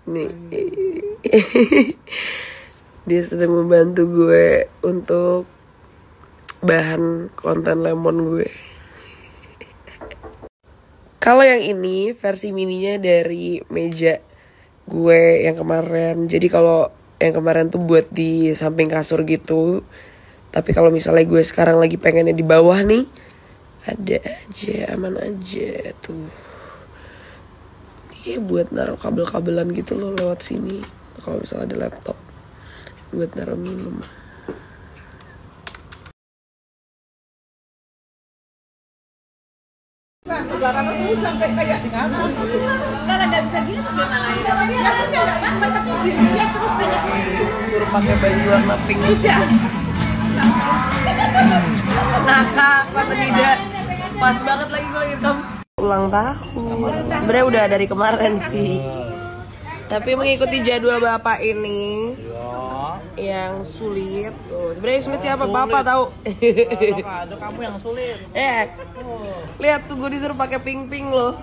Nih. Dia sedang membantu gue untuk bahan konten lemon gue. Kalau yang ini versi mininya dari meja gue yang kemarin. Jadi kalau yang kemarin tuh buat di samping kasur gitu. Tapi kalau misalnya gue sekarang lagi pengennya di bawah nih, ada aja, aman aja tuh. Ini kayak buat naruh kabel-kabelan gitu loh lewat sini. Kalau misalnya ada laptop, buat naruh minum. Barang aku sampai kayak di nganggur. Kalau nggak bisa gitu gimana ya? Biasanya nggak apa-apa, tapi dilihat terus kayak Suruh pakai baju warna pink. udah. Nakak, kata Dida. Pas banget lagi gue ngirim ulang tahun. Sebenarnya udah dari kemarin sih. Tapi mengikuti jadwal bapak ini yang sulit. Tuh, sebenarnya sulit siapa? Bapak tahu. Ada kamu yang sulit. Lihat tuh gue disuruh pakai pink loh.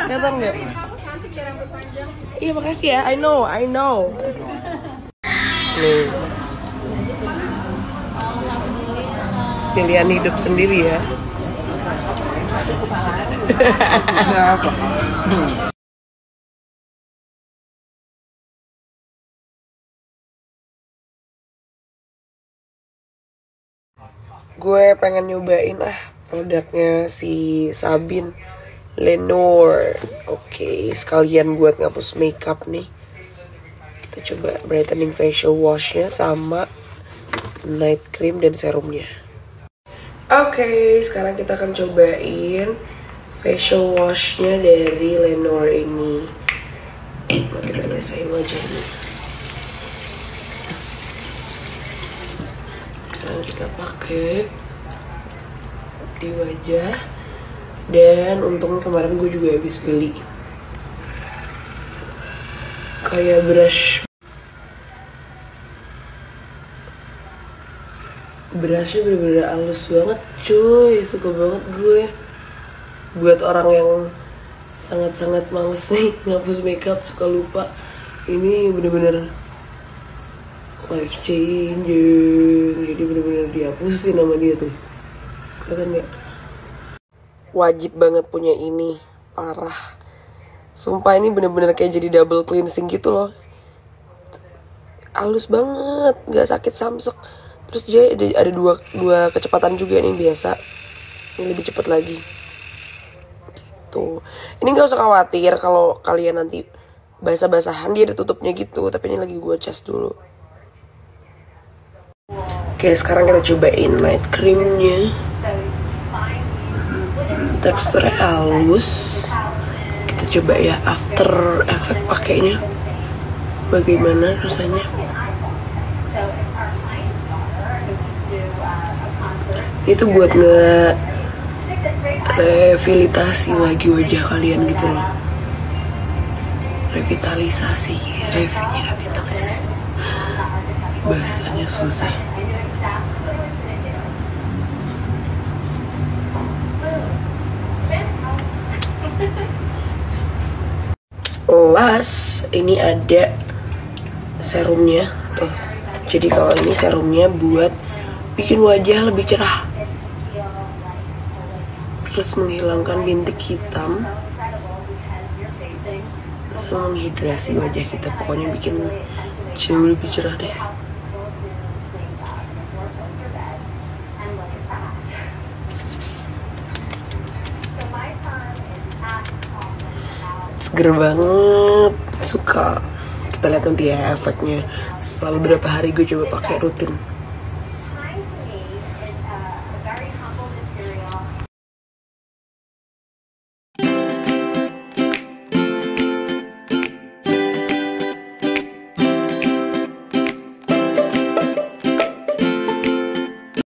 Kelihatan nggak? Kamu cantik ya rambut panjang. Iya makasih ya. I know. Nih. Pilihan hidup sendiri ya. Apa? Gue pengen nyobain produknya si Sabin Lenor. Oke, sekalian buat ngapus makeup nih. Kita coba brightening facial washnya sama night cream dan serumnya. Oke, sekarang kita akan cobain facial washnya dari Lenor ini. Nah, kita basahin wajahnya. Sekarang kita pakai di wajah. Dan untung kemarin gue juga habis beli kayak brushnya bener-bener halus banget cuy. Suka banget gue. Buat orang yang sangat-sangat males nih ngapus makeup, suka lupa, ini bener-bener life changing. Jadi bener-bener dihapusin sama dia tuh. Kelihatan gak? Wajib banget punya ini. Parah. Sumpah ini bener-bener kayak jadi double cleansing gitu loh. Halus banget, gak sakit samsek. Terus dia ada dua kecepatan juga nih biasa. Ini lebih cepat lagi. Gitu. Ini gak usah khawatir kalau kalian nanti basah-basahan, dia ada tutupnya gitu. Tapi ini lagi gue cas dulu. Oke, sekarang kita cobain night creamnya. Teksturnya halus. Kita coba ya after effect pakainya. Bagaimana rasanya? Itu buat revitalisasi lagi wajah kalian gitu loh. Revitalisasi. Bahasanya susah. Las, ini ada serumnya tuh. Jadi kalau ini serumnya buat bikin wajah lebih cerah, terus menghilangkan bintik hitam, sama menghidrasi wajah kita. Pokoknya bikin jauh lebih cerah deh. Seger banget, suka. Kita lihat nanti ya efeknya setelah beberapa hari gue coba pakai rutin.